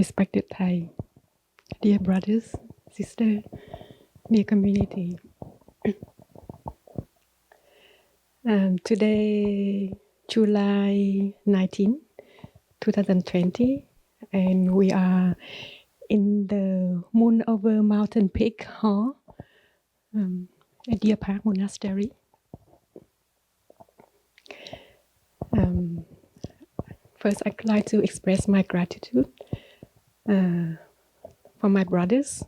respected Thai, dear brothers, sisters, dear community. Today, July 19, 2020, and we are in the Moon Over Mountain Peak Hall at Deer Park Monastery. First, I'd like to express my gratitude for my brothers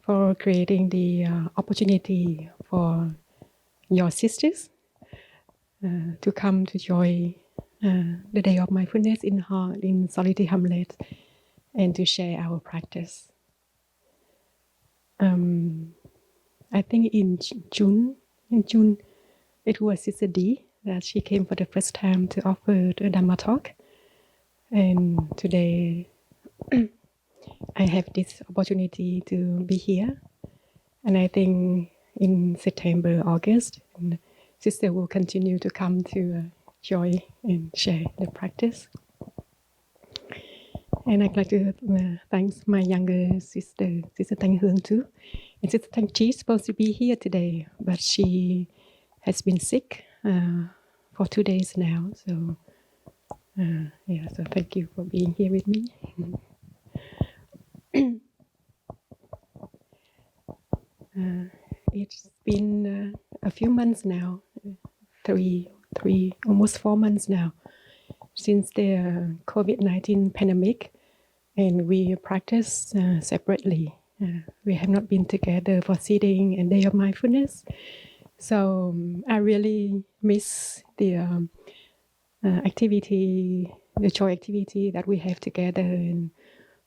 for creating the opportunity for your sisters to come to join the Day of Mindfulness in Solidity Hamlet and to share our practice. I think in June, it was Sister D that she came for the first time to offer the Dharma talk. And today I have this opportunity to be here. And I think in September, August, Sister will continue to come to join and share the practice. And I'd like to thank my younger sister, Sister Thanh Hương too. And Sister Thanh, she's supposed to be here today, but she has been sick for 2 days now. So, so thank you for being here with me. It's been a few months now, three, almost 4 months now, since the COVID-19 pandemic, and we practice separately. We have not been together for sitting and Day of Mindfulness. So I really miss the activity, the joy activity that we have together, and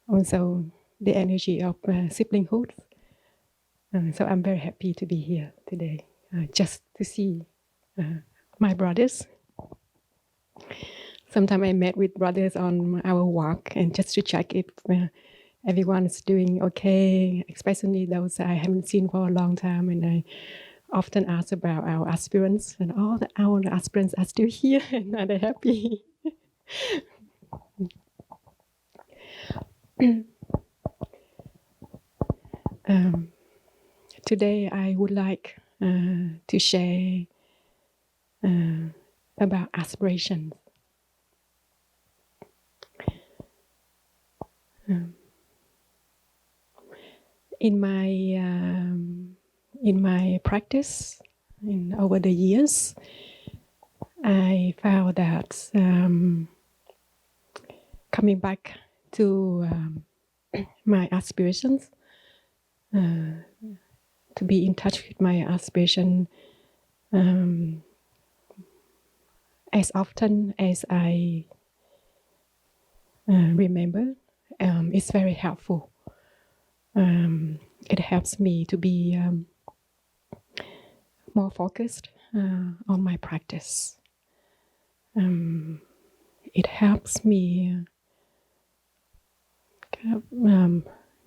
also the energy of siblinghood. So I'm very happy to be here today, just to see my brothers. Sometimes I met with brothers on our walk and just to check if everyone is doing okay, especially those I haven't seen for a long time. And I often ask about our aspirants, and all our aspirants are still here and are they happy? Today I would like to share about aspirations. In my practice, over the years, I found that coming back to my aspirations, to be in touch with my aspiration as often as I remember, it's very helpful. It helps me to be more focused on my practice. It helps me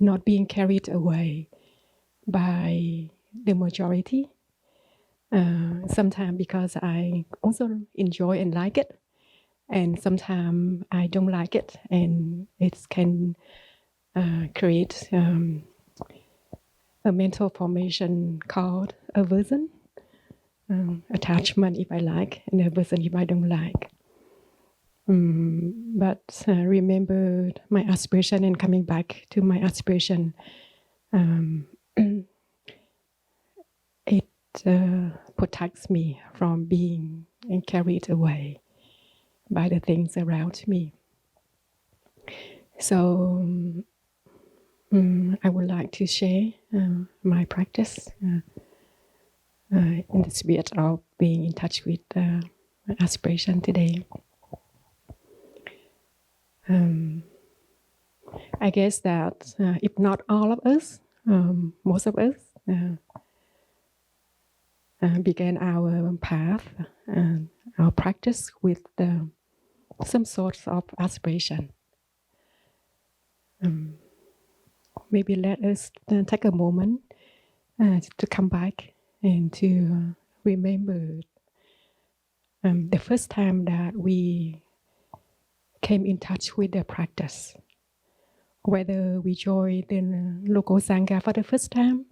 not being carried away by the majority. Sometimes because I also enjoy and like it, and sometimes I don't like it, and it can create a mental formation called aversion, attachment if I like, and aversion if I don't like. But remember my aspiration and coming back to my aspiration, it protects me from being carried away by the things around me. So I would like to share my practice in the spirit of being in touch with my aspiration today. I guess that if not all of us, most of us began our path, our practice with some sort of aspiration. Maybe let us take a moment to come back and to remember the first time that we came in touch with the practice. whether we join the local Sangha for the first time,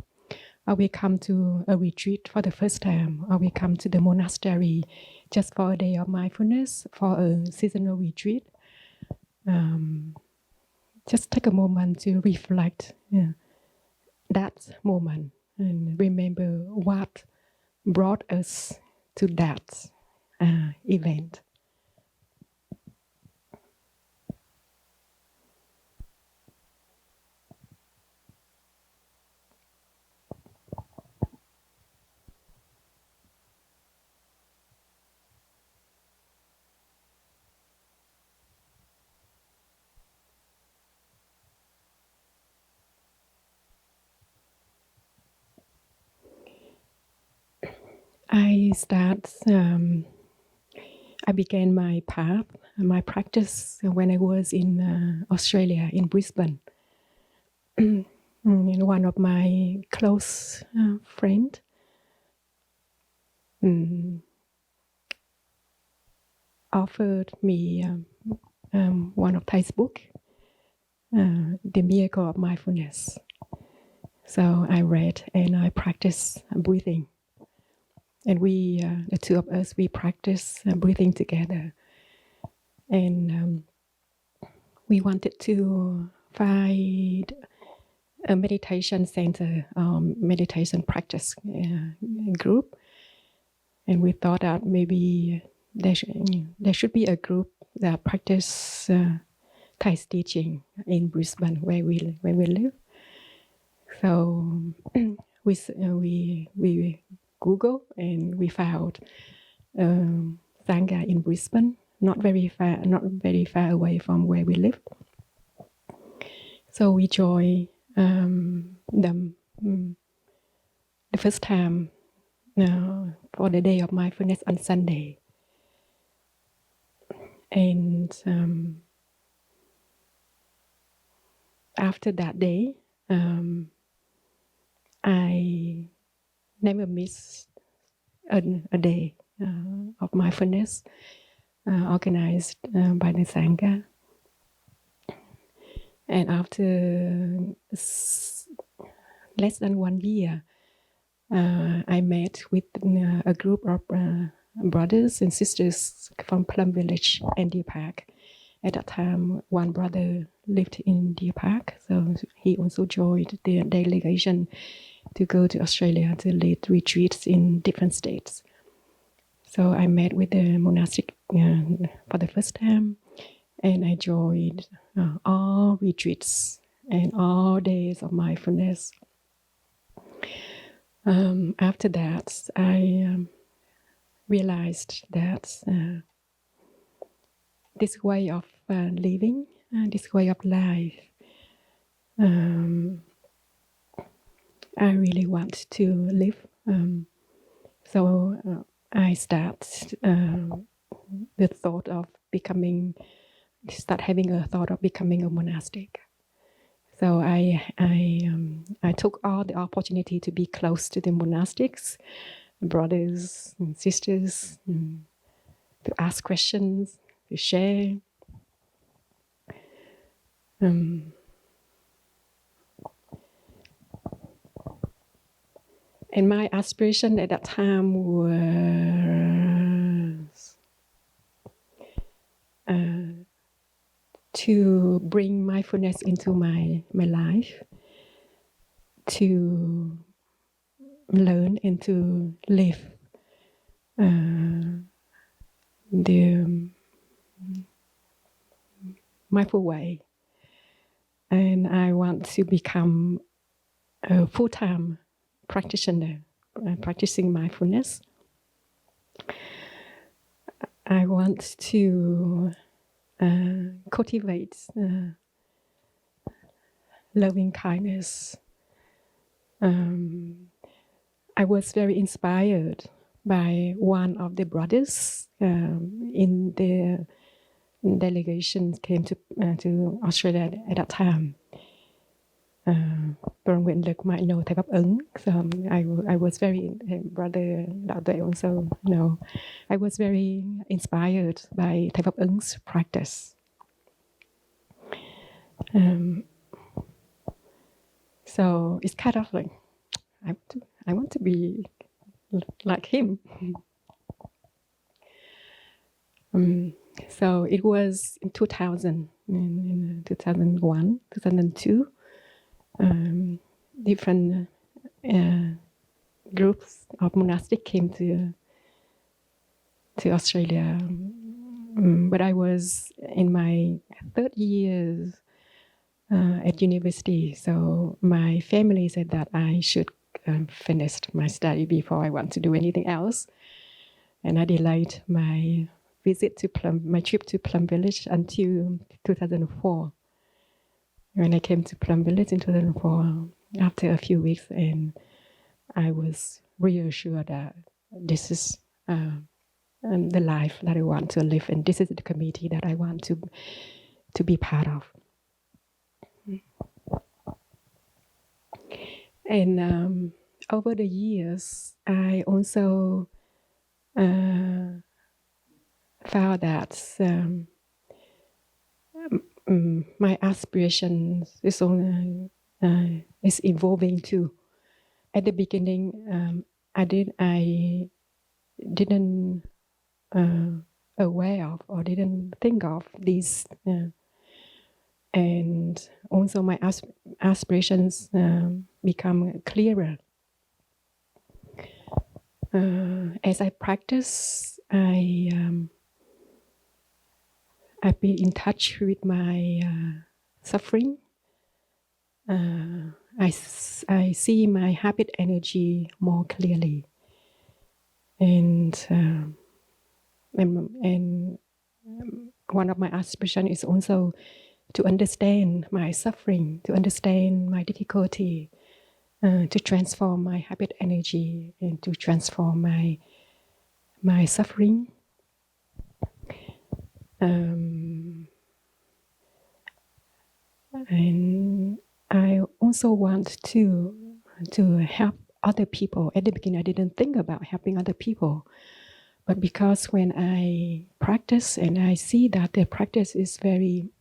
or we come to a retreat for the first time, or we come to the monastery just for a day of mindfulness, for a seasonal retreat. Just take a moment to reflect that moment and remember what brought us to that event. I began my path, my practice when I was in Australia, in Brisbane. And one of my close friend offered me one of Thai's book, The Miracle of Mindfulness. So I read and I practiced breathing. And we, the two of us, we practice breathing together. And we wanted to find a meditation center, meditation practice group. And we thought that maybe there should be a group that practice Thai teaching in Brisbane, where we live. So we Google and we found Sangha in Brisbane, not very far away from where we live. So we joined them the first time for the day of mindfulness on Sunday, and after that day, I never missed a day of mindfulness organized by the Sangha. And after less than 1 year, I met with a group of brothers and sisters from Plum Village and Deer Park. At that time, one brother lived in Deer Park, so he also joined the delegation to go to Australia to lead retreats in different states. So I met with the monastic for the first time, and I joined all retreats and all days of mindfulness. After that, I realized that this way of living, this way of life, I really want to live. So I start the thought of having a thought of becoming a monastic. So I took all the opportunity to be close to the monastics, brothers and sisters, to ask questions, to share. And my aspiration at that time was to bring mindfulness into my life, to learn and to live the mindful way. And I want to become a full-time practitioner, practicing mindfulness. I want to cultivate loving kindness. I was very inspired by one of the brothers in the delegation came to Australia at that time. Brother Nguyễn Lực might know Thầy Pháp Ứng. So I was very, Brother Đạo Tuệ also know, I was very inspired by Thầy Pháp Ứng practice. So it's kind of like, I want to be like him. So it was in 2000, in 2001, 2002, different groups of monastics came to Australia. But I was in my third year at university, so my family said that I should finish my study before I want to do anything else, and I delayed my visit to my trip to Plum Village until 2004. When I came to Plum Village in 2004, after a few weeks, and I was reassured that this is the life that I want to live, and this is the community that I want to be part of. And over the years, I also found that my aspirations is evolving too. At the beginning, I didn't aware of or didn't think of these, and also my aspirations become clearer. As I practice, I've been in touch with my suffering. I see my habit energy more clearly, and one of my aspirations is also to understand my suffering, to understand my difficulty, to transform my habit energy and to transform my suffering. And I also want to help other people. At the beginning, I didn't think about helping other people. But because when I practice and I see that the practice is very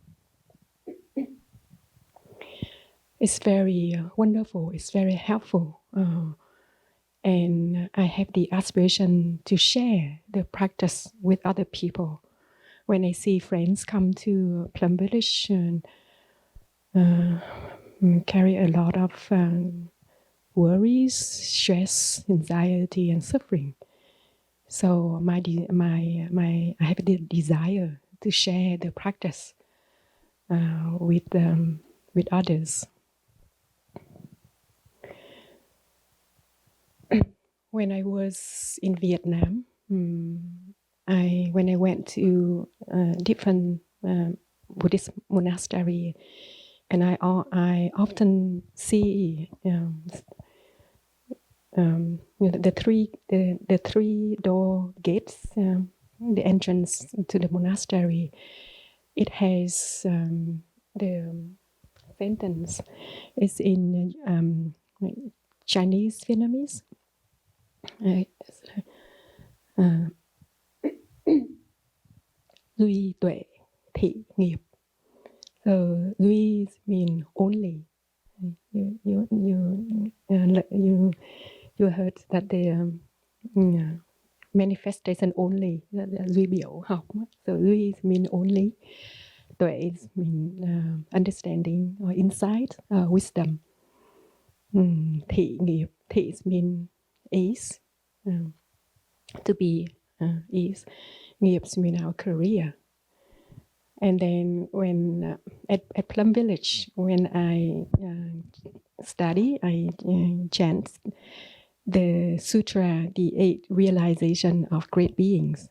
wonderful, it's very helpful, and I have the aspiration to share the practice with other people. When I see friends come to Plum Village and carry a lot of worries, stress, anxiety, and suffering, so I have the desire to share the practice with others. When I was in Vietnam, when I went to different Buddhist monastery, and I often see the three door gates, the entrance to the monastery. It has the sentence. It's in Chinese Vietnamese. Duy tuệ thị nghiệp. So Duy means only. You heard that the manifestation only. Duy biểu học. So Duy means only. Tuệ means understanding or insight, wisdom. Thị nghiệp. Thị means ease. To be ease. Nghiệp means our career. And then when at Plum Village, when I study, I chant the sutra, the 8 realization of great beings.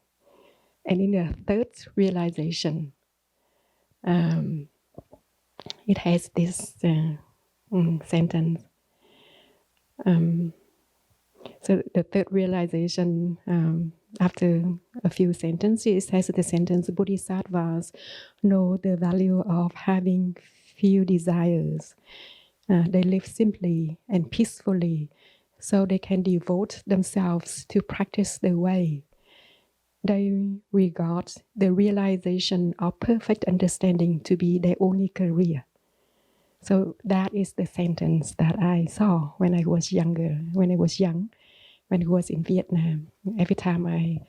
And in the 3rd realization, it has this sentence. So the 3rd realization, after a few sentences, has the sentence, Bodhisattvas know the value of having few desires. They live simply and peacefully, so they can devote themselves to practice the way. They regard the realization of perfect understanding to be their only career. So that is the sentence that I saw when I was younger, when I was young, when I was in Vietnam. Every time I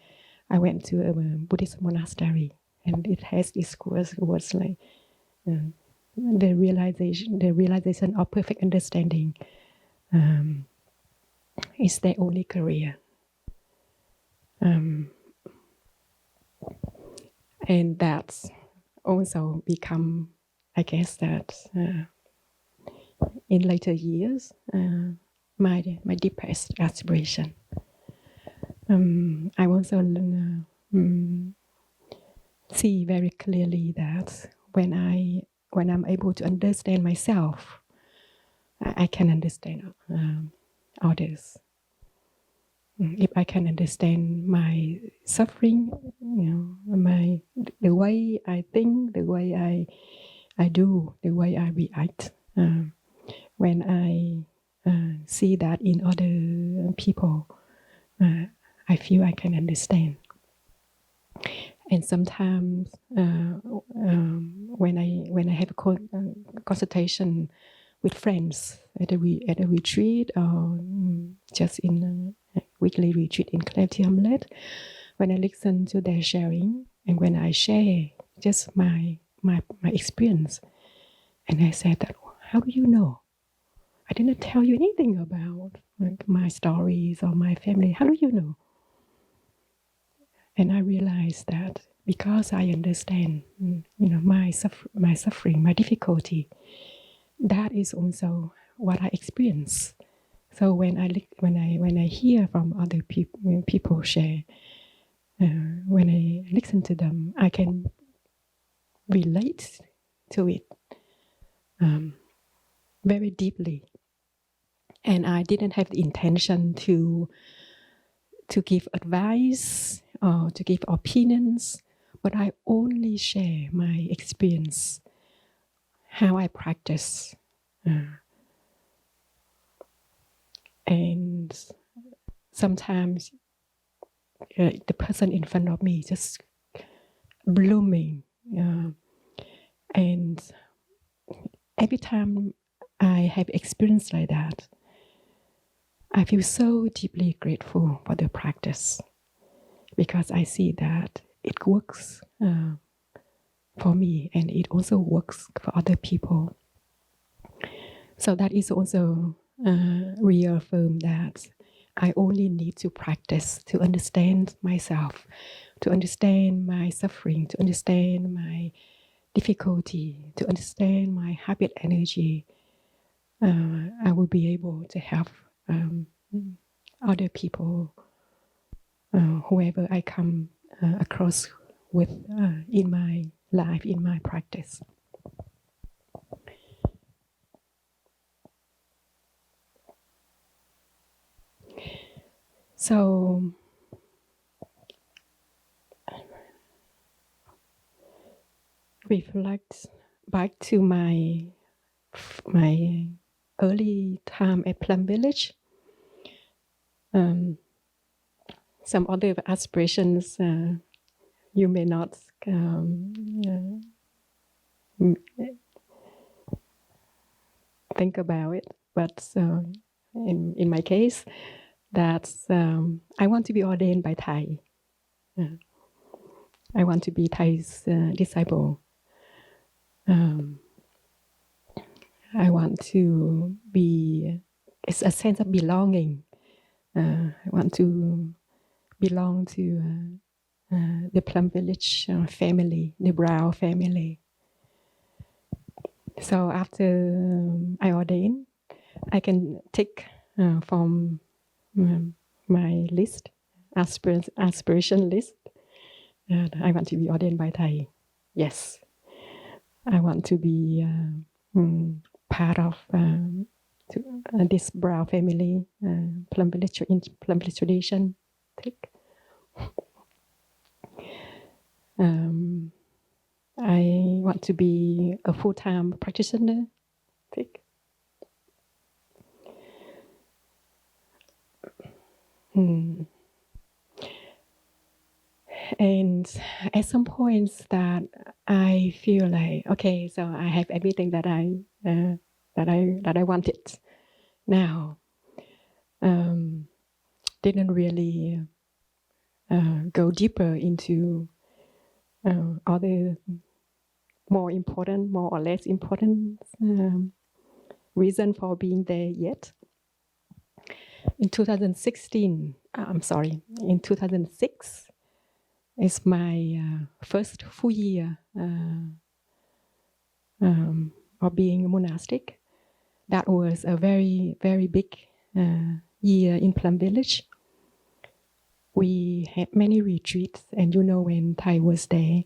went to a Buddhist monastery, and it has this words like the realization of perfect understanding is their only career. And that's also become, I guess, that in later years, my deepest aspiration. I also see very clearly that when I'm able to understand myself, I can understand others. If I can understand my suffering, the way I think, the way I do, the way I react, when I see that in other people, I feel I can understand. And sometimes when I have a consultation with friends at a retreat or just in a weekly retreat in Solidity Hamlet, when I listen to their sharing and when I share just my experience, and I said that, how do you know? I didn't tell you anything about my stories or my family. How do you know? And I realized that because I understand, my suffering, my difficulty, that is also what I experience. So when I hear from other people share, when I listen to them, I can relate to it very deeply. And I didn't have the intention to give advice or to give opinions, but I only share my experience, how I practice. And sometimes the person in front of me just blooming. And every time I have experience like that, I feel so deeply grateful for the practice because I see that it works for me and it also works for other people. So that is also reaffirm that I only need to practice to understand myself, to understand my suffering, to understand my difficulty, to understand my habit energy. I will be able to help other people, whoever I come across with in my life, in my practice. So reflect back to my early time at Plum Village. Some other aspirations you may not think about it, but in my case, that's I want to be ordained by Thai. I want to be Thai's disciple. I want to be, it's a sense of belonging. I want to belong to the Plum Village family, the Brown family. So after I ordain, I can take from my list, aspiration list, I want to be ordained by Thai. Yes. I want to be part of this Brown family, Plum Village tradition. Take. I want to be a full-time practitioner. Take. And at some points that I feel like, okay, so I have everything that I that I wanted now. Didn't really go deeper into other more or less important reason for being there yet. In 2016, in 2006 is my first full year of being monastic. That was a very, very big year in Plum Village. We had many retreats, and when Thai was there,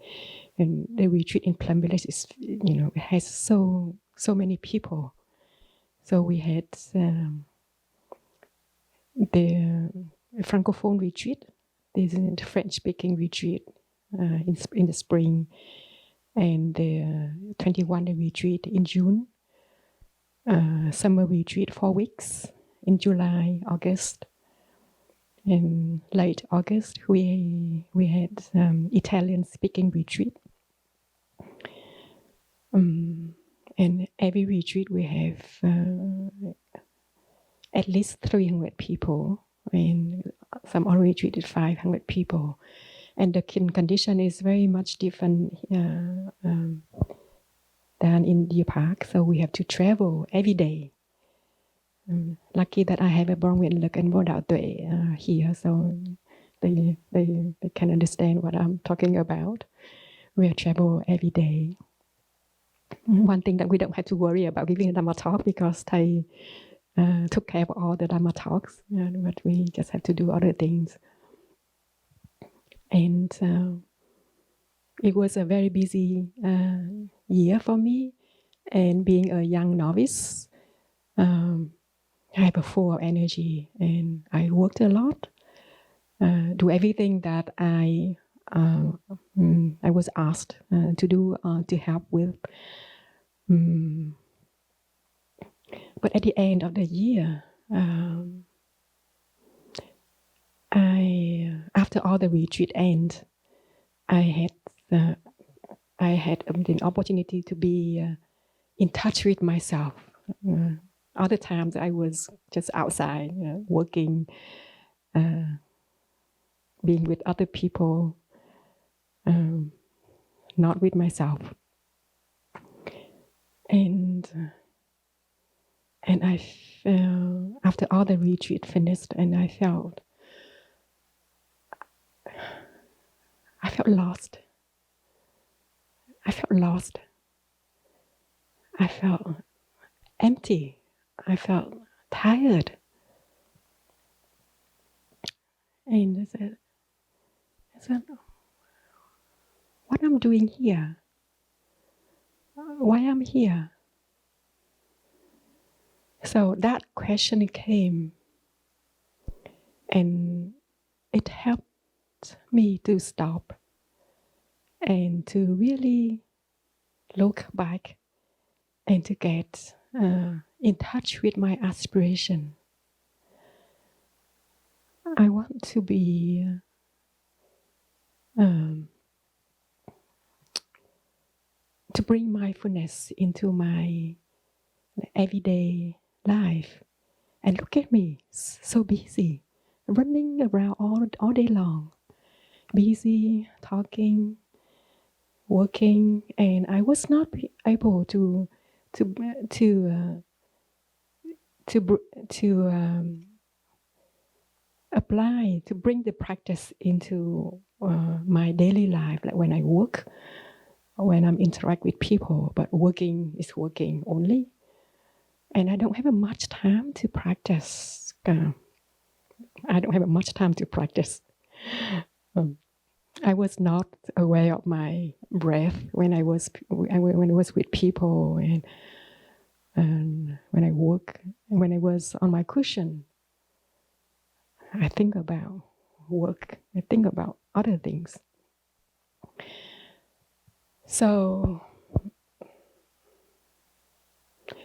and the retreat in Plum Village is, it has so many people. So we had the Francophone retreat, the French-speaking retreat in the spring, and the 21 day retreat in June, summer retreat 4 weeks in July, August, and late August we had Italian-speaking retreat. And every retreat we have at least 300 people, and some other retreat is 500 people. And the condition is very much different than in Deer Park, so we have to travel every day. Lucky that I have a born nguyện lực and vô đạo tuệ here, so they can understand what I'm talking about. We travel every day. One thing that we don't have to worry about giving a Dharma talk, because Thai took care of all the Dharma talks, but we just have to do other things. And it was a very busy year for me, and being a young novice, I was full of energy, and I worked a lot, do everything that I was asked to do to help with. But at the end of the year, after all the retreat end, I had the opportunity to be in touch with myself. Other times I was just outside, working, being with other people, not with myself. And I felt, after all the retreat finished, and I felt lost. I felt empty. I felt tired. And I said, what I'm doing here? Why I'm here? So that question came, and it helped me to stop and to really look back and to get in touch with my aspiration. I want to be to bring mindfulness into my everyday life. And look at me, so busy, running around all day long, busy, talking, working, and I was not able to apply, to bring the practice into my daily life, like when I work, when I'm interact with people. But working is working only, and I don't have much time to practice. I was not aware of my breath when I was with people, and when I work, and when I was on my cushion, I think about work. I think about other things. So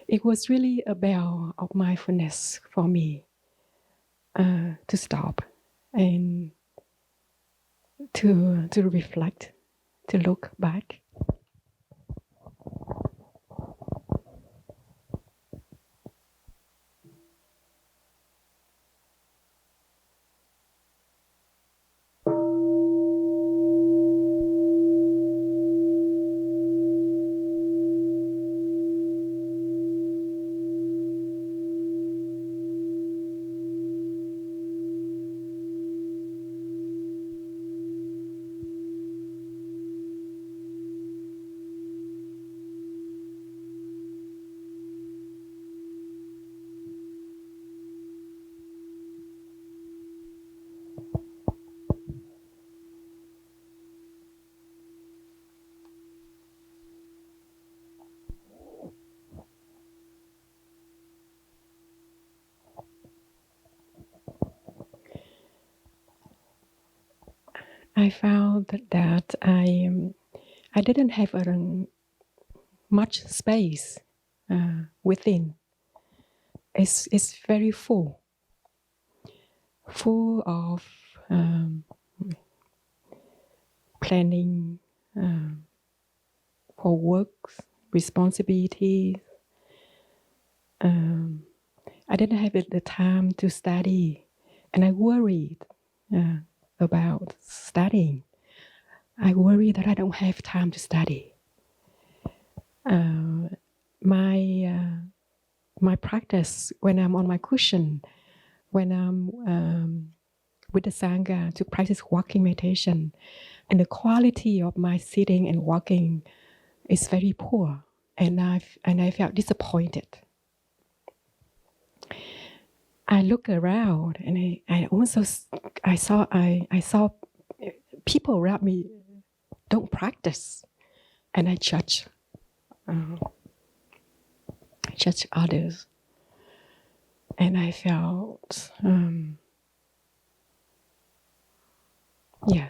it was really a bell of mindfulness for me to stop and to reflect, to look back. I found that I didn't have much space within. It's very full of planning for work, responsibilities. I didn't have the time to study, and I worried about studying. I worry that I don't have time to study. My practice when I'm on my cushion, when I'm with the Sangha to practice walking meditation, and the quality of my sitting and walking is very poor, and I felt disappointed. I look around, and I saw people around me don't practice, and I judge others, and I felt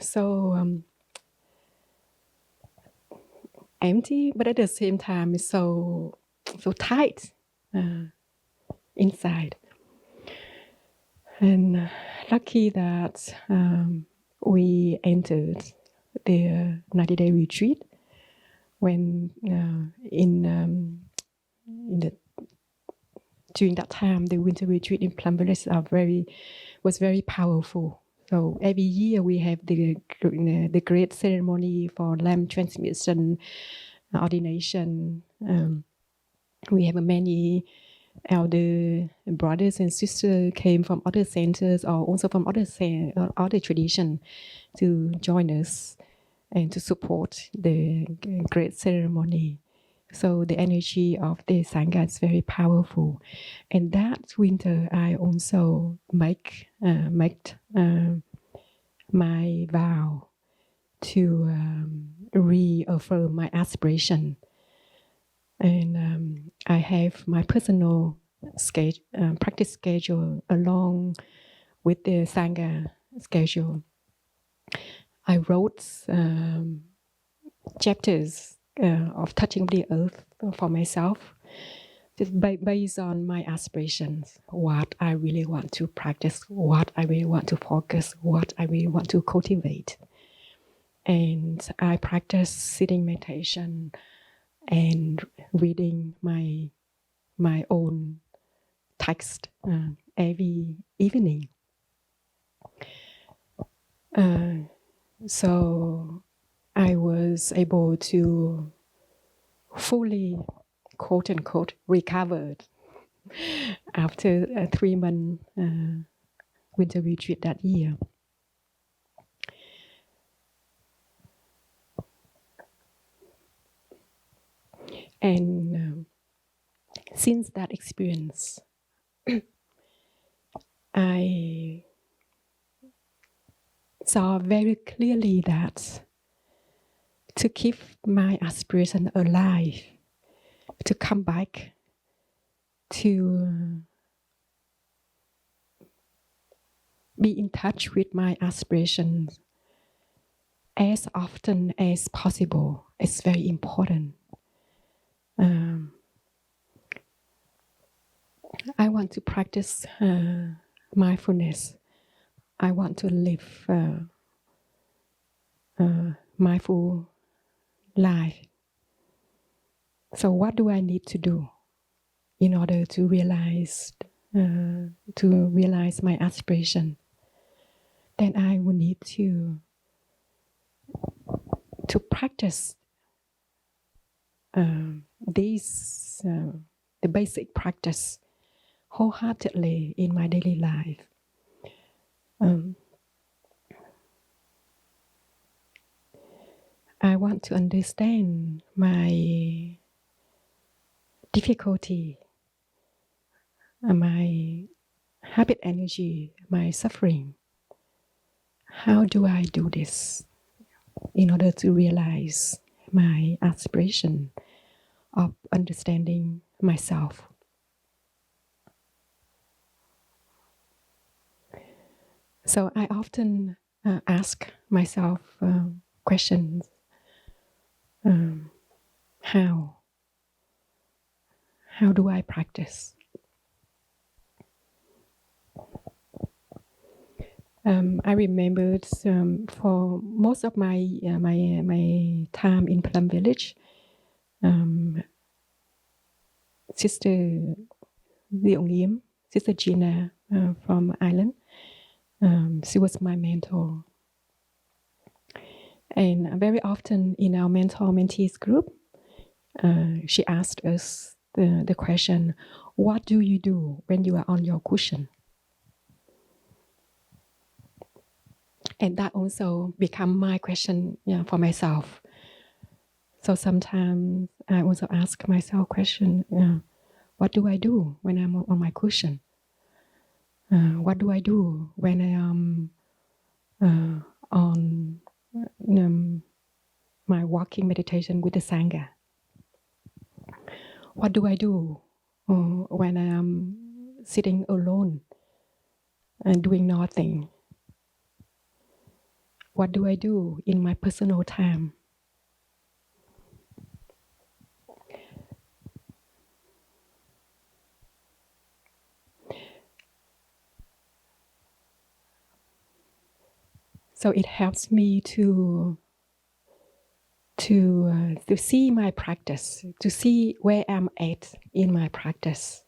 so empty, but at the same time it's so tight inside. And lucky that we entered the 90-day retreat when during that time the winter retreat in Plum Village was very powerful. So every year we have the great ceremony for lamp transmission, ordination. We have many elder brothers and sisters came from other centers or also from other tradition to join us and to support the great ceremony. So the energy of the Sangha is very powerful. And that winter, I also made my vow to reaffirm my aspiration. And I have my personal practice schedule along with the Sangha schedule. I wrote chapters of touching the earth for myself, just based on my aspirations, what I really want to practice, what I really want to focus, what I really want to cultivate. And I practice sitting meditation and reading my own text every evening. So I was able to fully, quote unquote, recovered after a 3-month winter retreat that year. And since that experience, I saw very clearly that to keep my aspiration alive, to come back to be in touch with my aspirations as often as possible is very important. I want to practice mindfulness. I want to live mindful life. So what do I need to do in order to realize my aspiration? Then I will need to practice the basic practice wholeheartedly in my daily life. I want to understand my difficulty, my habit energy, my suffering. How do I do this in order to realize my aspiration of understanding myself? So I often ask myself questions. How do I practice? I remembered for most of my my time in Plum Village, Sister Nghiêm, Sister Gina from Ireland, she was my mentor. And very often in our mentor-mentees group, she asked us the question, what do you do when you are on your cushion? And that also become my question for myself. So sometimes I also ask myself question, what do I do when I'm on my cushion? What do I do when I am on my walking meditation with the Sangha? What do I do when I am sitting alone and doing nothing? What do I do in my personal time? So it helps me to see my practice, to see where I'm at in my practice.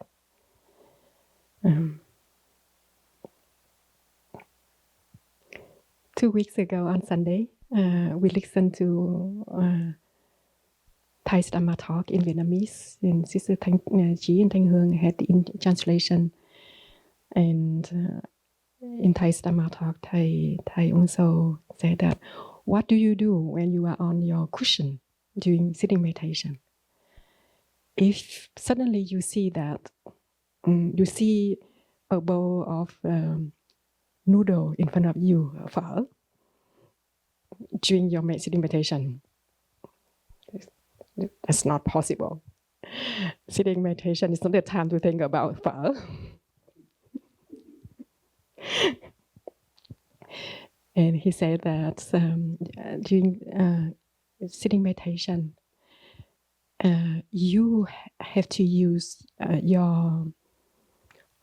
2 weeks ago on Sunday, we listened to Thai Dharma talk in Vietnamese, and Sister Ji and Thanh Hương had the translation. And in Thai Dharma talk, Thai also said that, what do you do when you are on your cushion during sitting meditation? If suddenly you see that, you see a bowl of noodle in front of you, phở, during your sitting meditation, that's not possible. Sitting meditation is not the time to think about phở. And he said that during sitting meditation, you have to use your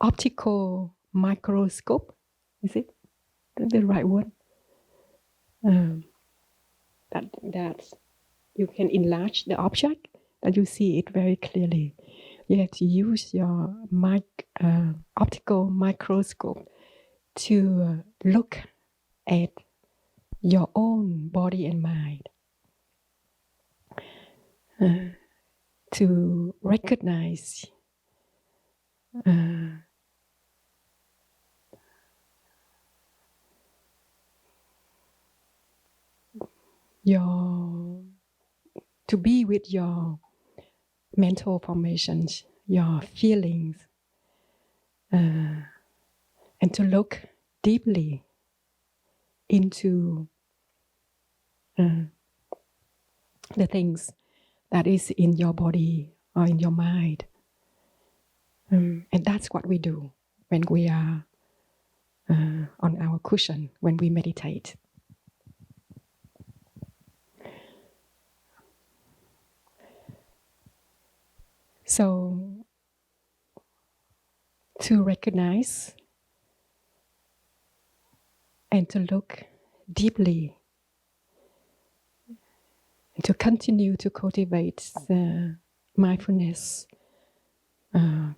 optical microscope. Is it the right word? That you can enlarge the object, that you see it very clearly. You have to use your optical microscope to look at your own body and mind, to recognize to be with your mental formations, your feelings, and to look deeply into the things that is in your body or in your mind. And that's what we do when we are on our cushion, when we meditate. So, to recognize and to look deeply, and to continue to cultivate mindfulness,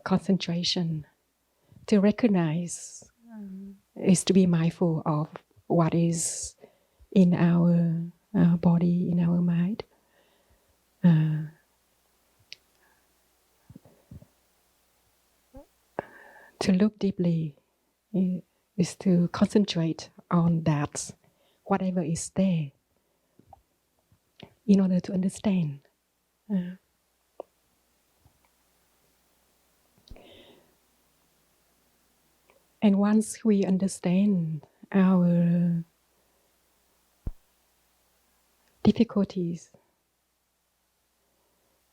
concentration, to recognize is to be mindful of what is in our body, in our mind. To look deeply is to concentrate on that, whatever is there, in order to understand. And once we understand our difficulties,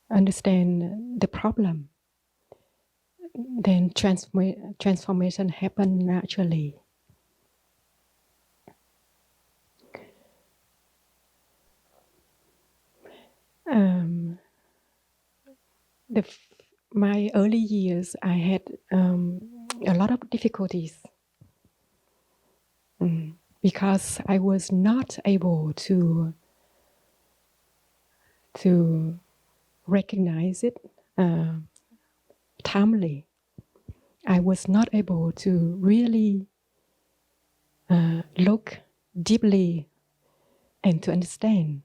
understand the problem, then transformation happens naturally. my early years, I had a lot of difficulties because I was not able to recognize it timely. I was not able to really look deeply and to understand.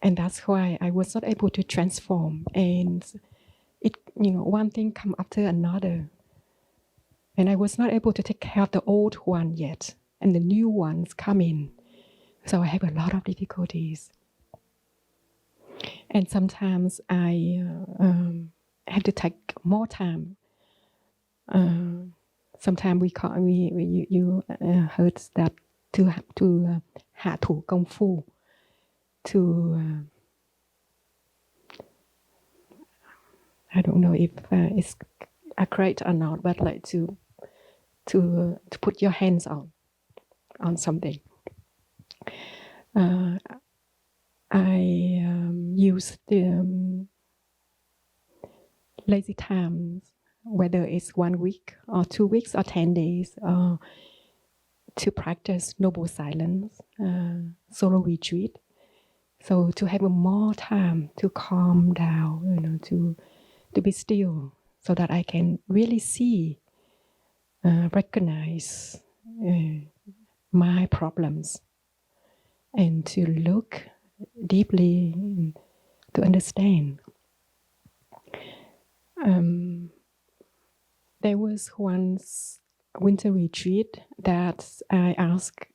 And that's why I was not able to transform. And it, one thing come after another. And I was not able to take care of the old one yet. And the new ones come in. So I have a lot of difficulties. And sometimes I have to take more time. Sometimes you heard that to hạ thủ công phu, to I don't know if it's correct or not, but like to put your hands on something. I use the lazy times, whether it's 1 week or 2 weeks or 10 days, to practice noble silence, solo retreat. So to have more time to calm down, to be still, so that I can really see, recognize my problems, and to look deeply to understand. There was once winter retreat that I asked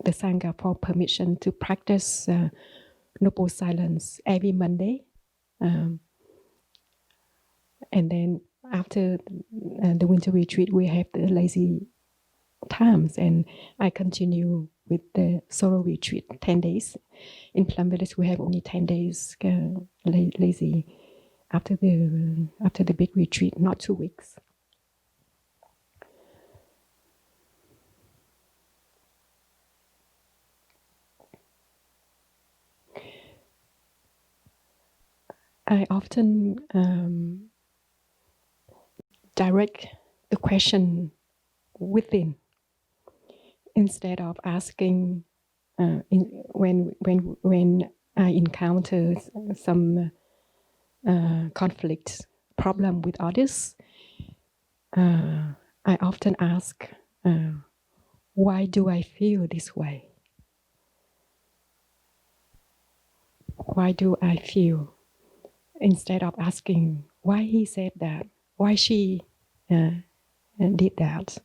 the Sangha for permission to practice noble silence every Monday. And then after the winter retreat, we have the lazy times, and I continue with the solo retreat, 10 days. In Plum Village, we have only 10 days lazy after the big retreat, not 2 weeks. I often direct the question within, instead of asking when I encounter some conflict, problem with others. I often ask, why do I feel this way? Why do I feel? Instead of asking why he said that, why she did that.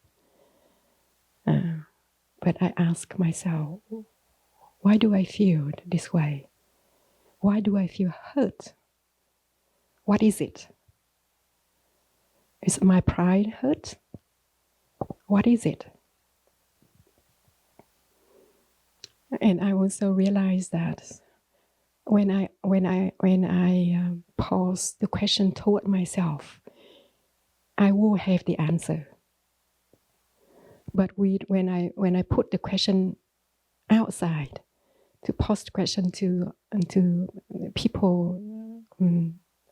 But I ask myself, why do I feel this way? Why do I feel hurt? What is it? Is my pride hurt? What is it? And I also realize that when I pose the question toward myself, I will have the answer. But when I put the question outside, to pose the question to people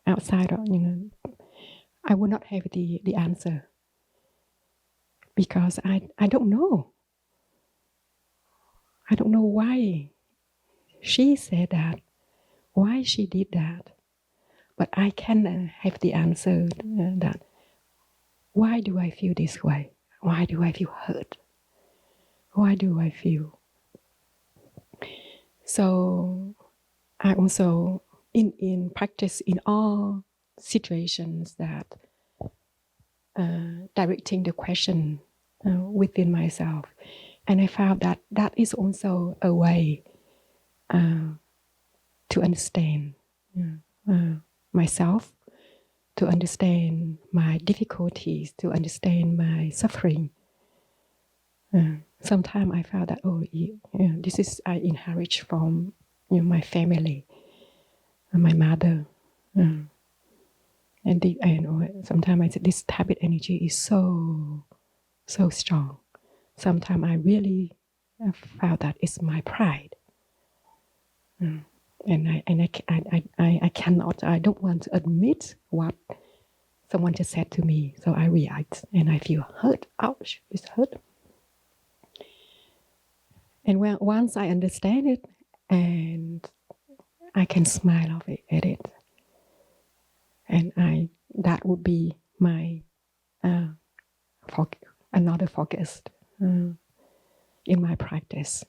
outside, I will not have the answer, because I don't know. I don't know why she said that, why she did that. But I can have the answer that, why do I feel this way? Why do I feel hurt? Why do I feel? So I also, in practice, in all situations, that directing the question within myself. And I found that that is also a way to understand myself, to understand my difficulties, to understand my suffering. Sometimes I found that, this is I inherit from my family, my mother. And sometimes I said this habit energy is so strong. Sometimes I really found that it's my pride. I cannot, I don't want to admit what someone just said to me. So I react and I feel hurt. Ouch, it's hurt. And once I understand it, and I can smile at it, and that would be my another focus in my practice.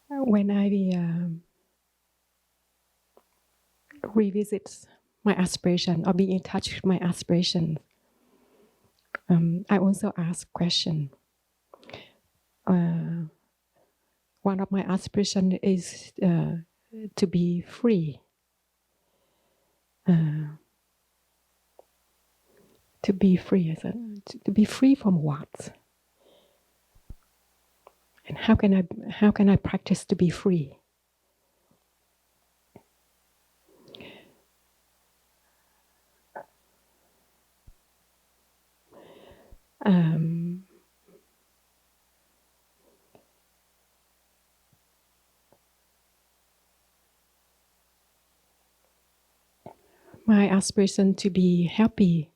When I revisit my aspiration or be in touch with my aspiration, I also ask question. One of my aspiration is to be free. To be free, I said, to be free from what? And how can I practice to be free? My aspiration to be happy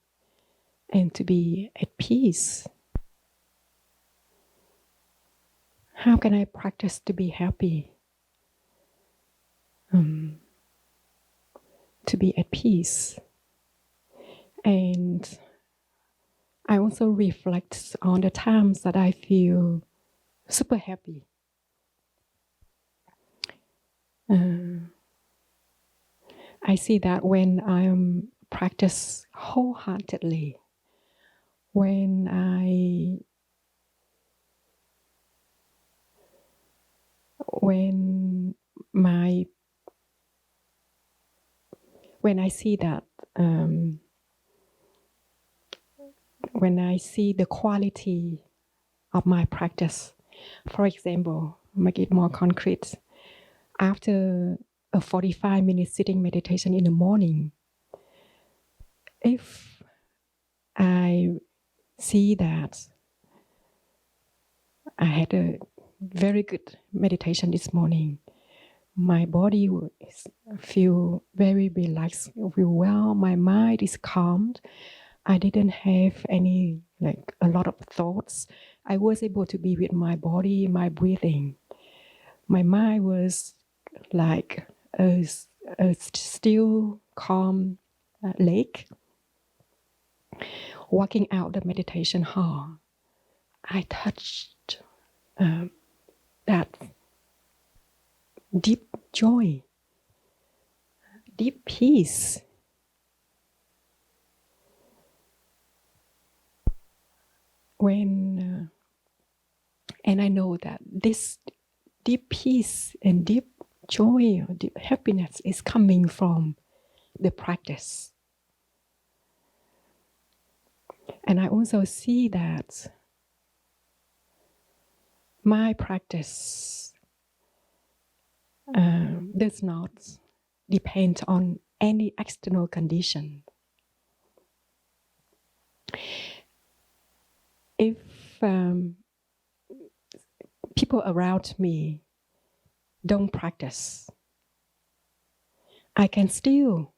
and to be at peace. How can I practice to be happy? To be at peace. And I also reflect on the times that I feel super happy. I see that when I practice wholeheartedly, when I see that when I see the quality of my practice, for example, make it more concrete. After a 45-minute sitting meditation in the morning, if I see that I had a very good meditation this morning, my body will feel very relaxed, feel well, my mind is calmed. I didn't have any, a lot of thoughts. I was able to be with my body, my breathing. My mind was like a still, calm lake. Walking out the meditation hall, I touched that deep joy, deep peace. And I know that this deep peace and deep joy or deep happiness is coming from the practice. And I also see that my practice does not depend on any external condition. If people around me don't practice, I can still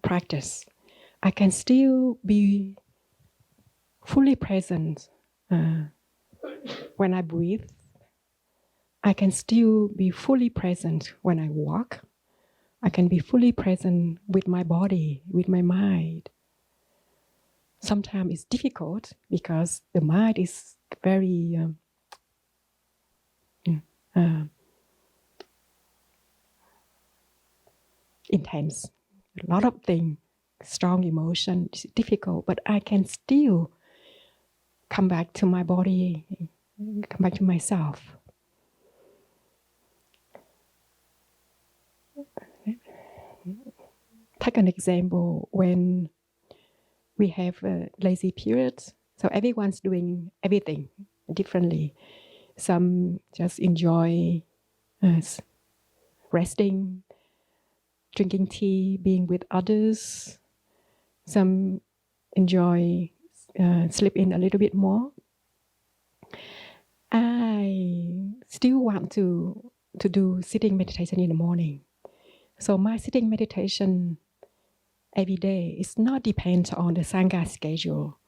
practice. I can still be fully present when I breathe. I can still be fully present when I walk. I can be fully present with my body, with my mind. Sometimes it's difficult because the mind is very intense. A lot of things, strong emotion, it's difficult, but I can still come back to my body, come back to myself. Take an example when we have a lazy period. So everyone's doing everything differently. Some just enjoy resting, drinking tea, being with others. Some enjoy sleep in a little bit more. I still want to do sitting meditation in the morning. So my sitting meditation every day is not depend on the Sangha schedule.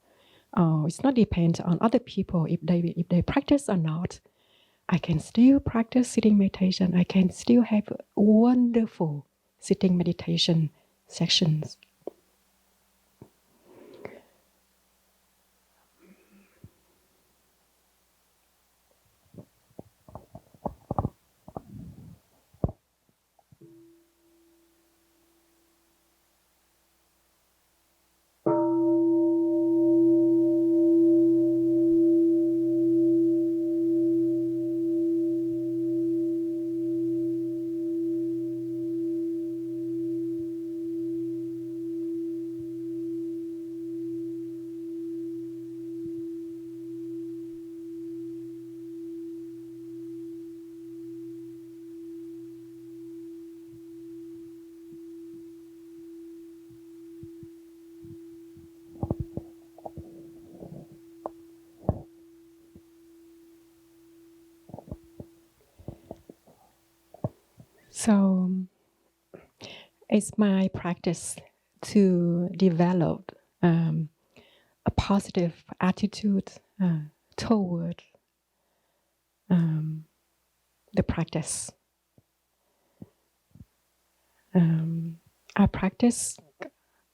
It's not depend on other people if they practice or not. I can still practice sitting meditation. I can still have wonderful sitting meditation sessions. So it's my practice to develop a positive attitude toward the practice. I practice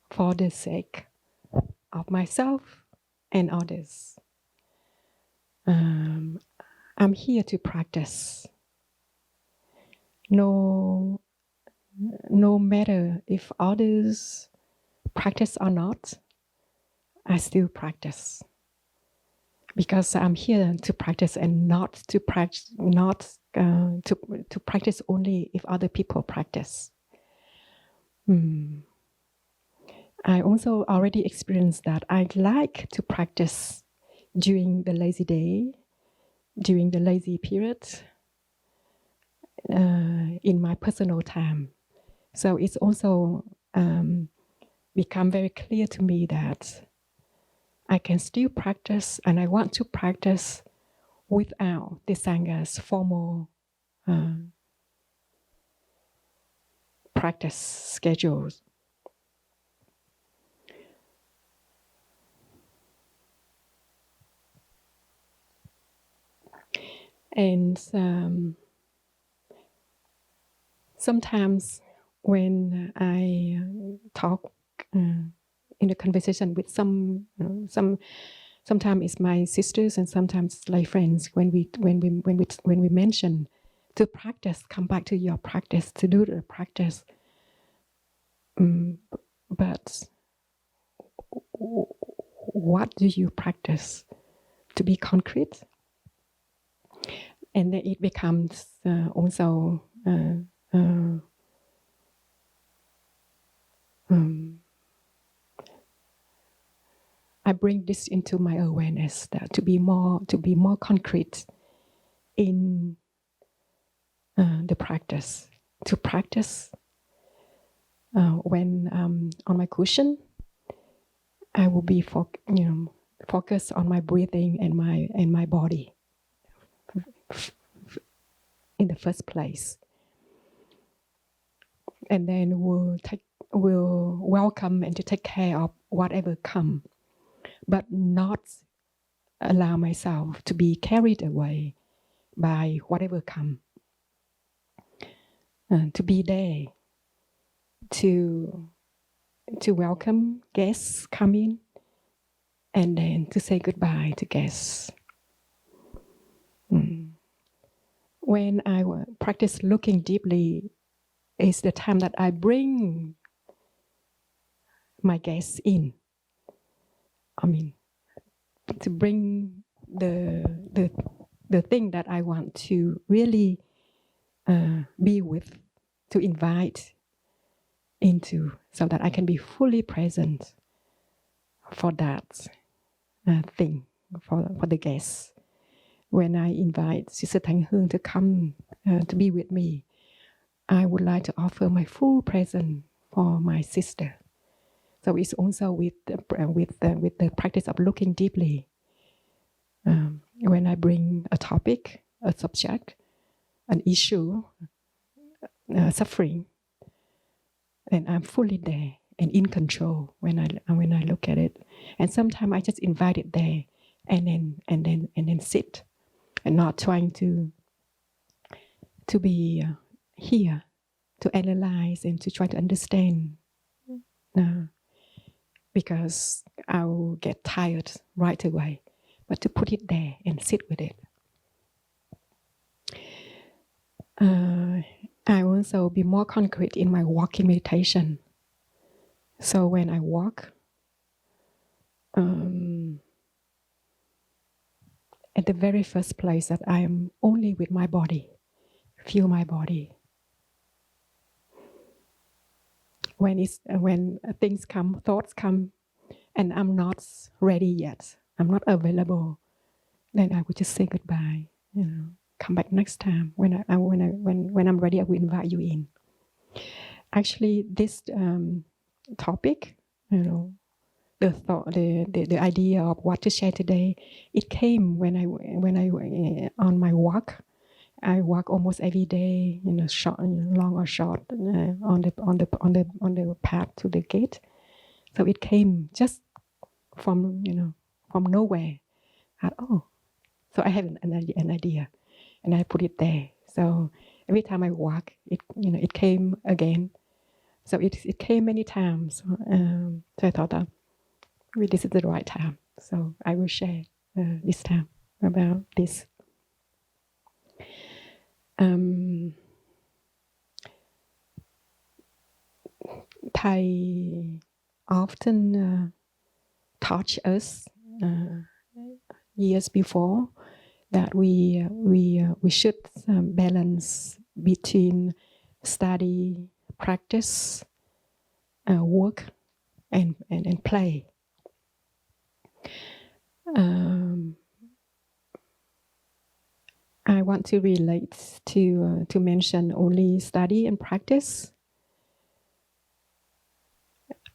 for the sake of myself and others. I'm here to practice. No matter if others practice or not, I still practice. Because I'm here to practice and not to practice only if other people practice. I also already experienced that I like to practice during the lazy day, during the lazy period, in my personal time. So it's also become very clear to me that I can still practice, and I want to practice without the Sangha's formal practice schedules. And sometimes when I talk in a conversation with sometimes it's my sisters and sometimes lay friends, when we mention to practice, come back to your practice, to do the practice. But what do you practice? To be concrete? And then it becomes also I bring this into my awareness, that to be more concrete in the practice. To practice when on my cushion, I will be focused on my breathing and my body in the first place, and then we'll welcome and to take care of whatever comes, but not allow myself to be carried away by whatever comes. To be there, to welcome guests come in, and then to say goodbye to guests. When I practice looking deeply, is the time that I bring my guests in. To bring the thing that I want to really be with, to invite into, so that I can be fully present for that thing, for the guests. When I invite Sister Thanh Hương to come to be with me, I would like to offer my full presence for my sister. So it's also with the practice of looking deeply. When I bring a topic, a subject, an issue, suffering, and I'm fully there and in control when I look at it. And sometimes I just invite it there, and then sit, and not trying to be here to analyze and to try to understand, because I'll get tired right away. But to put it there and sit with it. I also be more concrete in my walking meditation. So when I walk, at the very first place that I am only with my body, feel my body. When things come, thoughts come, and I'm not ready yet, I'm not available, then I would just say goodbye. Come back next time. When I'm ready, I will invite you in. Actually, this topic, the thought, the idea of what to share today, it came when I on my walk. I walk almost every day, short, long or short, on the path to the gate. So it came just from nowhere. So I have an idea, and I put it there. So every time I walk, it came again. So it came many times. So I thought that this is the right time. So I will share this time about this. Thai often taught us years before that we should balance between study, practice, work, and play. I want to relate to mention only study and practice.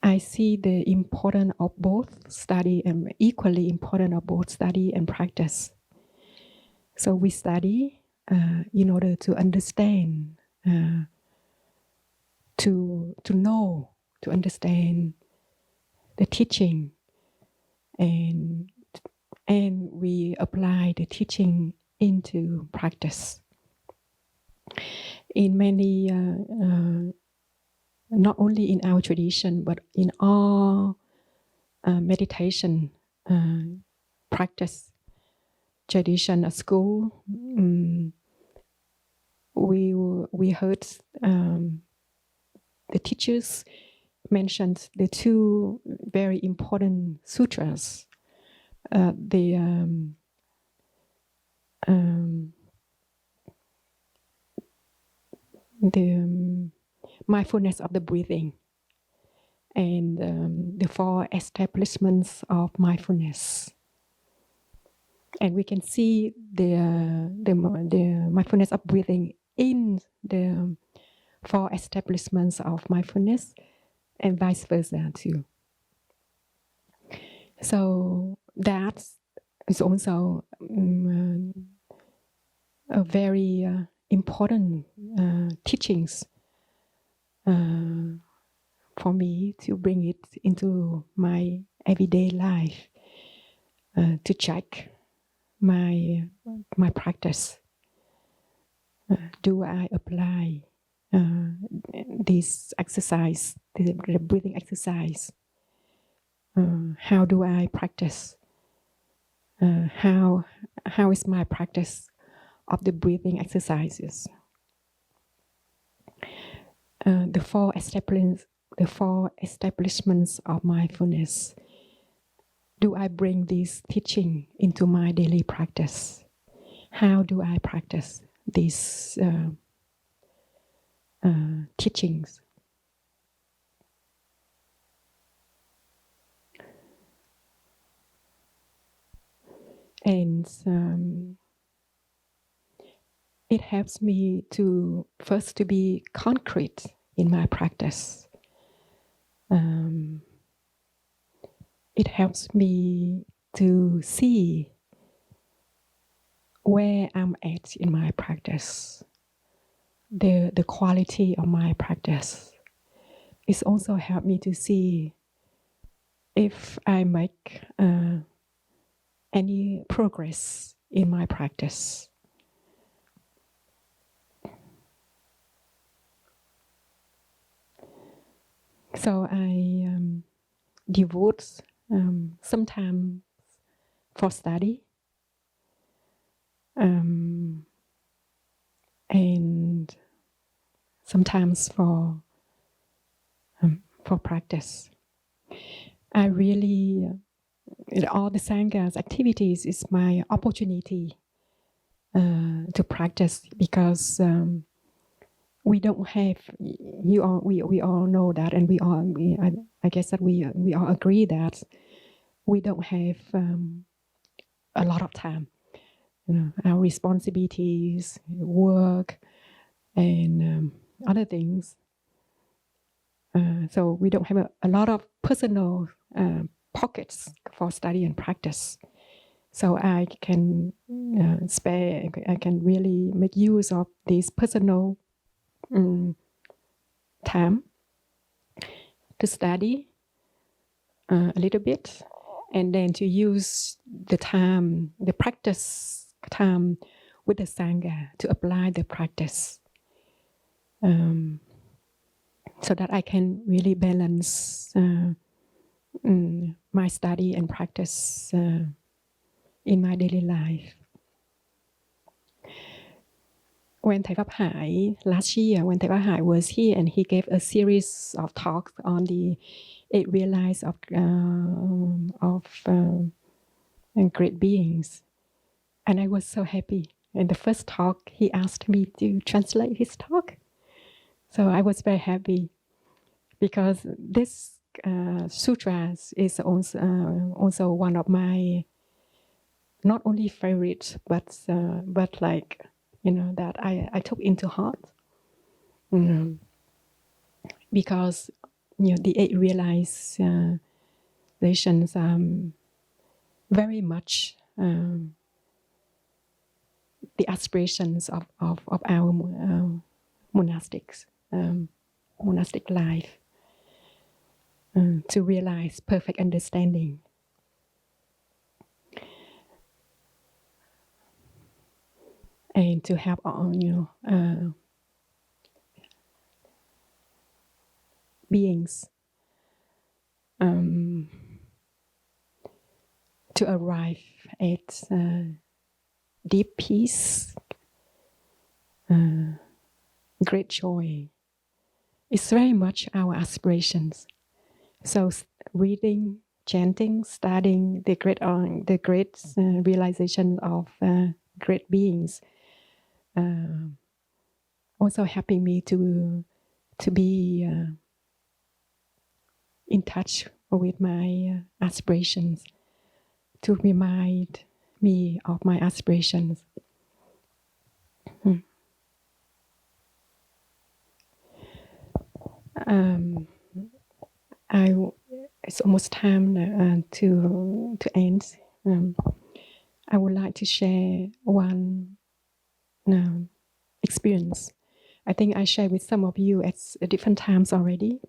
I see the importance of both study and equally important of both study and practice. So we study in order to understand, to know, to understand the teaching, and we apply the teaching into practice. In many, not only in our tradition, but in all meditation practice tradition at school, we heard the teachers mentioned the two very important sutras. The mindfulness of the breathing, and the 4 establishments of mindfulness. And we can see the mindfulness of breathing in the 4 establishments of mindfulness, and vice versa too. So that is also a very important teachings for me to bring it into my everyday life, to check my practice. Do I apply this exercise, the breathing exercise? How do I practice? How is my practice of the breathing exercises? The 4 establishments of mindfulness. Do I bring this teaching into my daily practice? How do I practice these teachings? And it helps me to first to be concrete in my practice. It helps me to see where I'm at in my practice, the quality of my practice. It's also helped me to see if I make any progress in my practice. So I devote some time for study, and sometimes for practice. I really, all the Sangha's activities is my opportunity to practice, because we don't have, we all know that, and I guess that we all agree that we don't have a lot of time. Our responsibilities, work, and other things. So we don't have a lot of personal pockets for study and practice. So I can spare, I can really make use of this personal time to study a little bit, and then to use the time, the practice time with the Sangha to apply the practice, so that I can really balance my study and practice in my daily life. When Thầy Pháp Hải, last year, when Thầy Pháp Hải was here, and he gave a series of talks on the 8 realities of great beings, and I was so happy. In the first talk, he asked me to translate his talk, so I was very happy, because this sutras is also one of my not only favorite, but like, that I took into heart, because the 8 realizations very much the aspirations of our monastic life, to realize perfect understanding. And to help beings to arrive at deep peace, great joy. It's very much our aspirations. So reading, chanting, studying the great realization of great beings, also helping me to be in touch with my aspirations, to remind me of my aspirations. It's almost time to end. I would like to share one experience. I think I shared with some of you at different times already.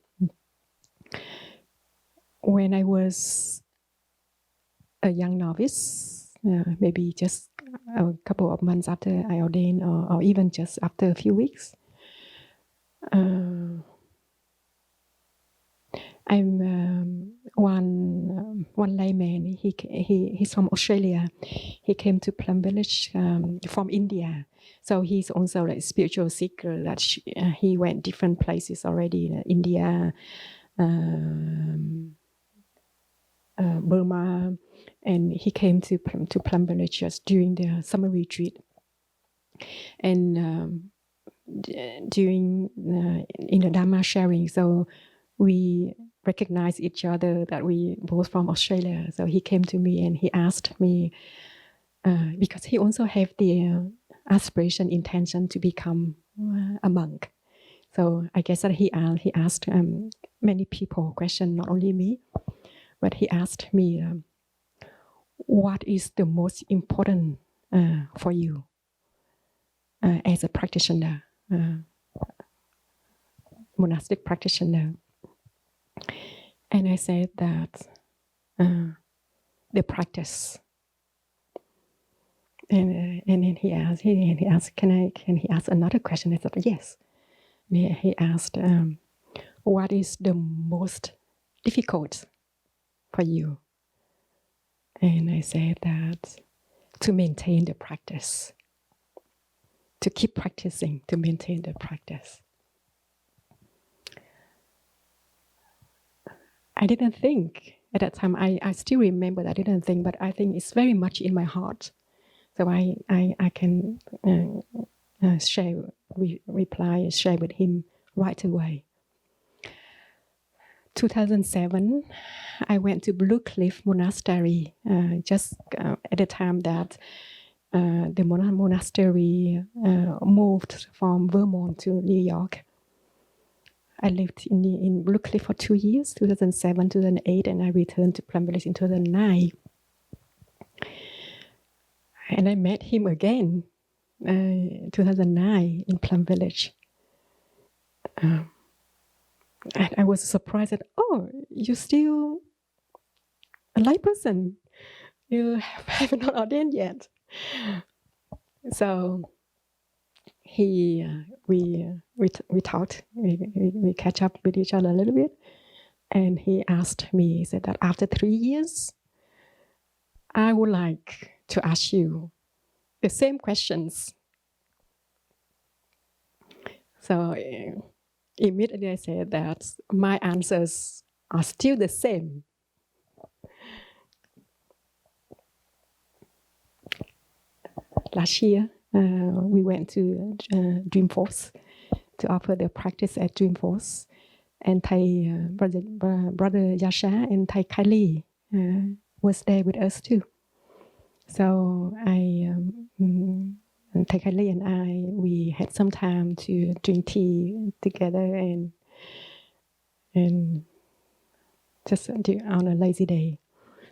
When I was a young novice, maybe just a couple of months after I ordained, or even just after a few weeks, I'm one layman. He's from Australia. He came to Plum Village from India. So he's also like a spiritual seeker. That he went different places already: India, Burma, and he came to Plum Village just during the summer retreat. And during in the Dharma sharing, so we recognized each other that we both from Australia. So he came to me and he asked me, because he also have the aspiration, intention to become a monk. So I guess that he asked many people question, not only me, but he asked me, what is the most important for you as a practitioner, monastic practitioner? And I said that the practice. And then he asked, can he ask another question? I said yes. And he asked, what is the most difficult for you? And I said that to maintain the practice, to keep practicing, to maintain the practice. I didn't think at that time, I still remember that I didn't think, but I think it's very much in my heart. So I can share with him right away. 2007, I went to Blue Cliff Monastery just at the time that the monastery moved from Vermont to New York. I lived in Blue Cliff for 2 years, 2007, 2008, and I returned to Plum Village in 2009. And I met him again, 2009 in Plum Village. And I was surprised that, oh, you're still a lay person. You have not ordained yet. So we talked, we catch up with each other a little bit. And he asked me, he said that after 3 years, I would like to ask you the same questions. So immediately I said that my answers are still the same. Last year, we went to Dreamforce to offer the practice at Dreamforce. And Thai, brother Yasha and Thai Kylie was there with us too. So Thai Kylie and I, we had some time to drink tea together and just on a lazy day.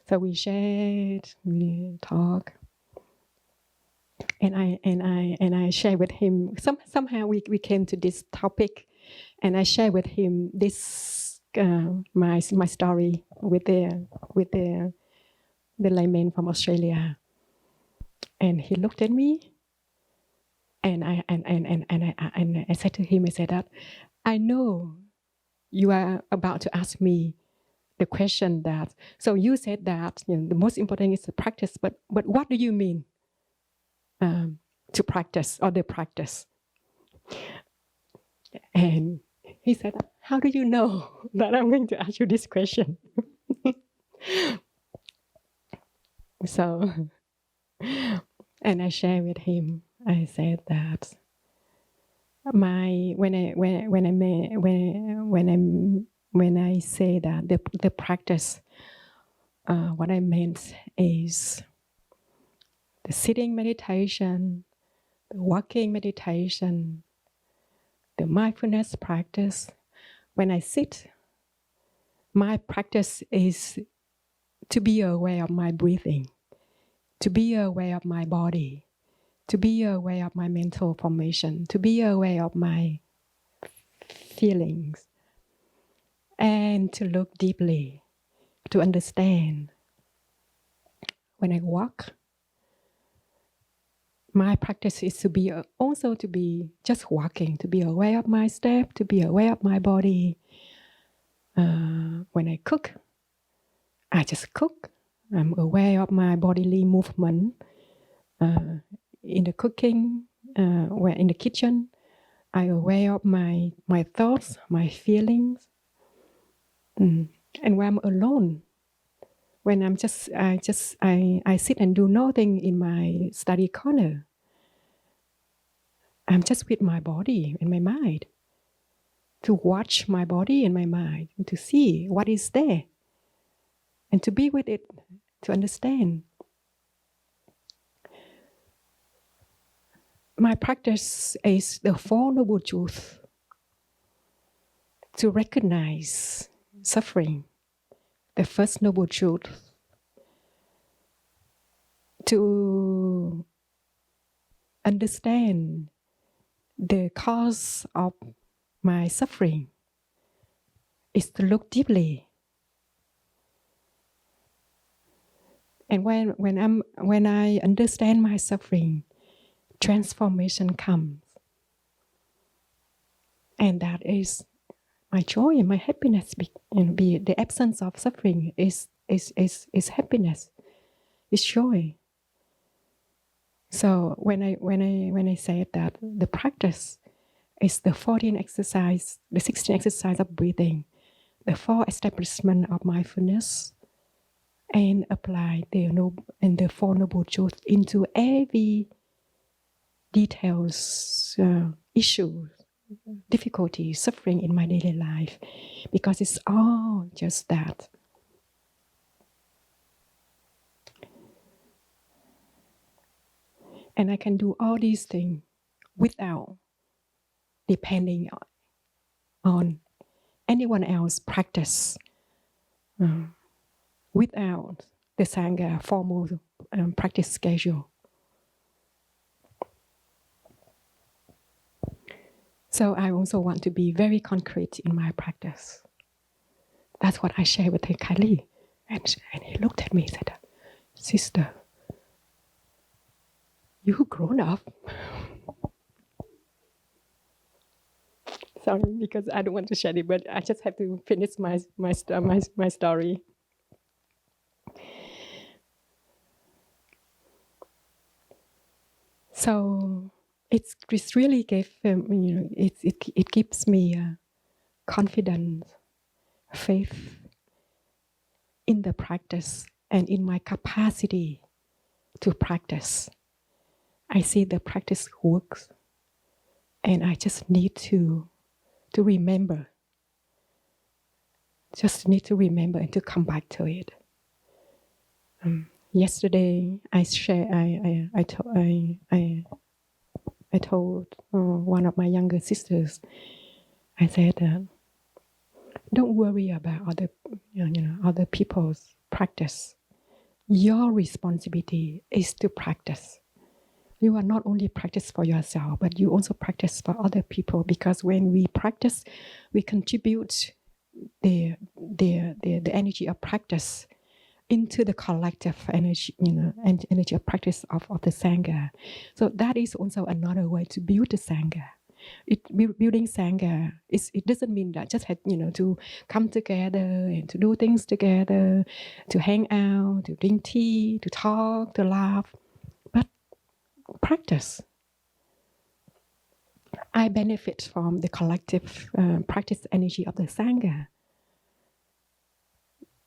So we shared, we talked, and I shared with him. Somehow we came to this topic, and I shared with him this my story with the layman from Australia, and he looked at me. And I said to him, I said that, I know you are about to ask me the question that, so you said that the most important is the practice, but what do you mean to practice or the practice? And he said, how do you know that I'm going to ask you this question? So, and I shared with him. I said that when I say that the practice, what I meant is the sitting meditation, the walking meditation, the mindfulness practice. When I sit, my practice is to be aware of my breathing, to be aware of my body, to be aware of my mental formation, to be aware of my feelings, and to look deeply, to understand. When I walk, my practice is to be also to be just walking, to be aware of my step, to be aware of my body. When I cook, I just cook. I'm aware of my bodily movement. In the cooking, where in the kitchen, I'm aware of my thoughts, my feelings. And when I'm alone, when I sit and do nothing in my study corner. I'm just with my body and my mind, to watch my body and my mind, to see what is there, and to be with it, to understand. my practice is the Four Noble Truths, to recognize suffering, the first Noble Truth, to understand the cause of my suffering is to look deeply. And when I understand my suffering, transformation comes. And that is my joy and my happiness. The absence of suffering is happiness, is joy. So when I say that the practice is the 14 exercise, the 16 exercise of breathing, the 4 establishment of mindfulness, and apply the Four Noble Truths into every details, issues, difficulties, suffering in my daily life, because it's all just that. And I can do all these things without depending on anyone else's practice, without the Sangha formal practice schedule. So I also want to be very concrete in my practice. That's what I shared with Kylie. And he looked at me and said, "Sister, you grown up." Sorry, because I don't want to share it, but I just have to finish my story. So it really gave it gives me confidence, faith in the practice and in my capacity to practice. I see the practice works, and I just need to remember. Just need to remember and to come back to it. Yesterday, I told one of my younger sisters. I said, "Don't worry about other people's practice. Your responsibility is to practice. You are not only practice for yourself, but you also practice for other people. Because when we practice, we contribute the energy of practice into the collective energy, and energy of practice of the Sangha. So that is also another way to build the Sangha. Building Sangha it doesn't mean that just to come together and to do things together, to hang out, to drink tea, to talk, to laugh, but practice. I benefit from the collective practice energy of the Sangha.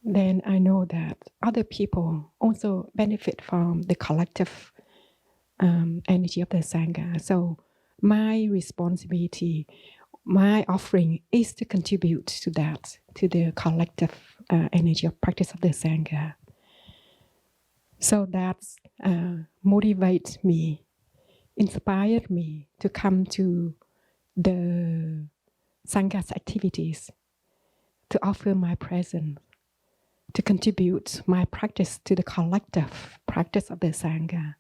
Then I know that other people also benefit from the collective energy of the Sangha. So my responsibility, my offering is to contribute to that, to the collective energy of practice of the Sangha. So that motivates me, inspired me to come to the Sangha's activities, to offer my presence, to contribute my practice to the collective practice of the Sangha,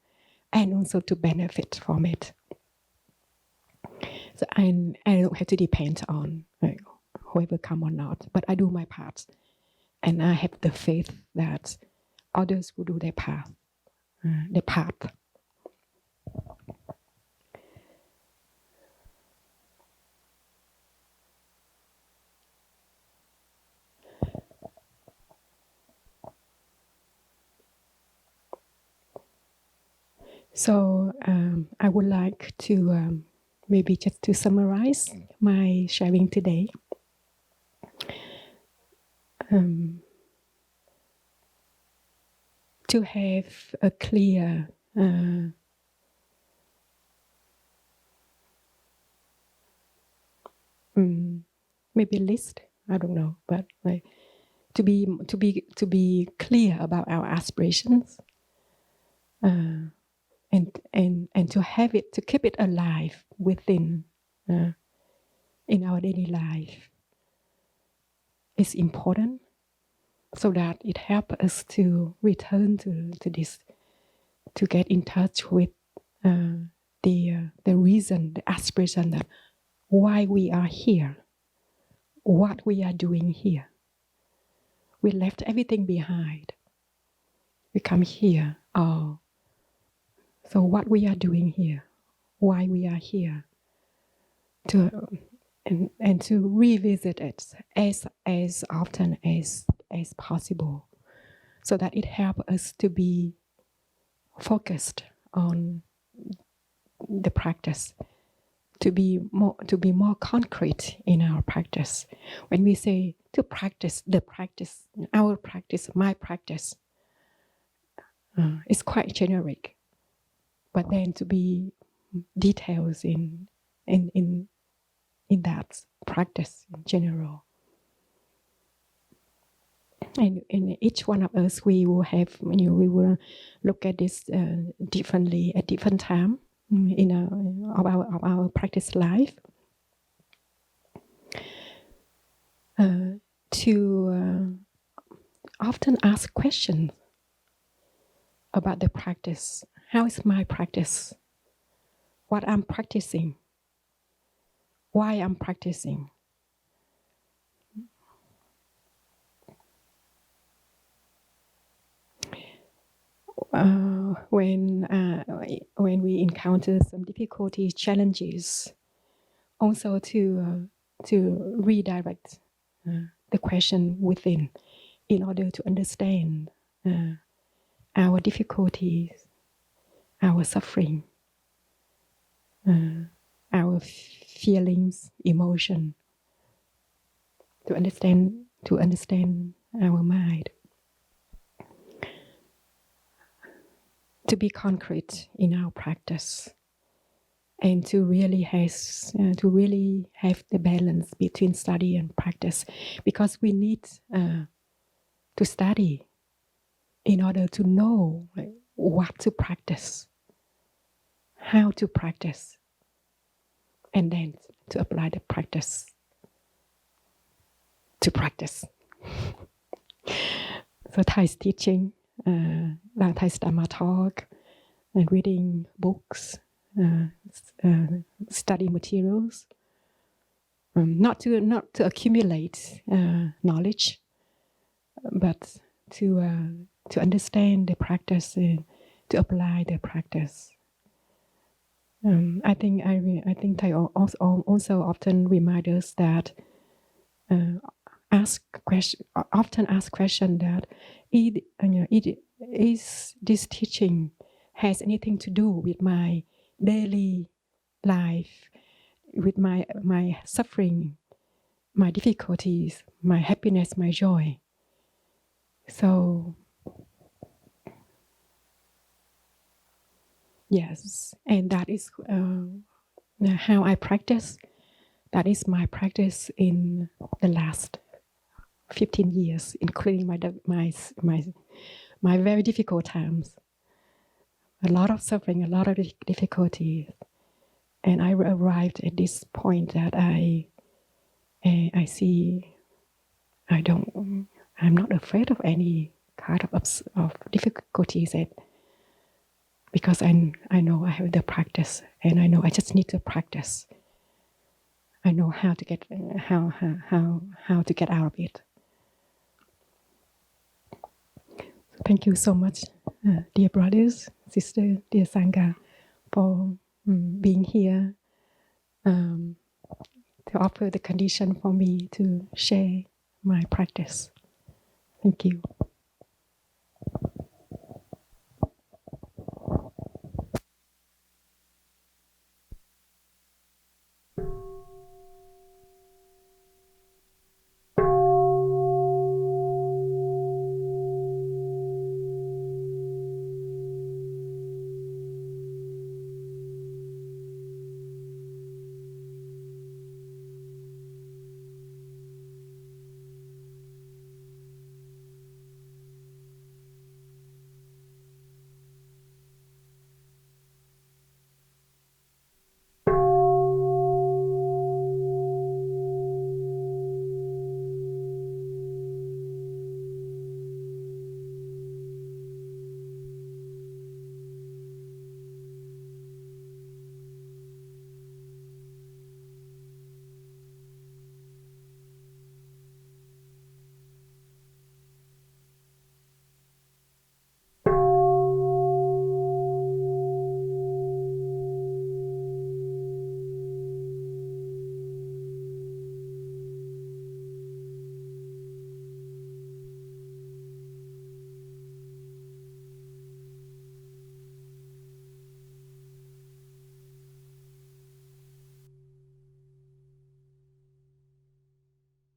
and also to benefit from it. So I don't have to depend on whoever come or not, but I do my part, and I have the faith that others will do their path. So I would like to maybe just to summarize my sharing today. To have a clear maybe list, I don't know, but like to be clear about our aspirations, and and to have it, to keep it alive within in our daily life is important, so that it helps us to return to this, to get in touch with the reason, the aspiration, that why we are here, what we are doing here. We left everything behind. We come here. Oh, so what we are doing here, why we are here, and to revisit it as often as possible, so that it helps us to be focused on the practice, to be more concrete in our practice. When we say to practice, the practice, our practice, my practice, it's quite generic, but then to be details in that practice in general. And in each one of us, we will have, we will look at this differently at different time in our practice life. To often ask questions about the practice. How is my practice? What I'm practicing? Why I'm practicing? When we encounter some difficulties, challenges, also to redirect the question within, in order to understand our difficulties, our suffering, our feelings, emotion, to understand our mind. To be concrete in our practice, and to really have the balance between study and practice, because we need to study in order to know what to practice, how to practice, and then to apply the practice to practice. So Thai's teaching, Thai's Dharma talk, and reading books, study materials, not to accumulate knowledge, but to understand the practice, to apply the practice. I think Thai also often remind us that often ask question that is this teaching has anything to do with my daily life, with my suffering, my difficulties, my happiness, my joy. So yes, and that is how I practice. That is my practice in the last 15 years, including my very difficult times. A lot of suffering, a lot of difficulty, and I arrived at this point that I see I'm not afraid of any kind of difficulties, because I know I have the practice, and I know I just need to practice. I know how to get out of it. Thank you so much, dear brothers, sisters, dear Sangha, for being here, to offer the condition for me to share my practice. Thank you.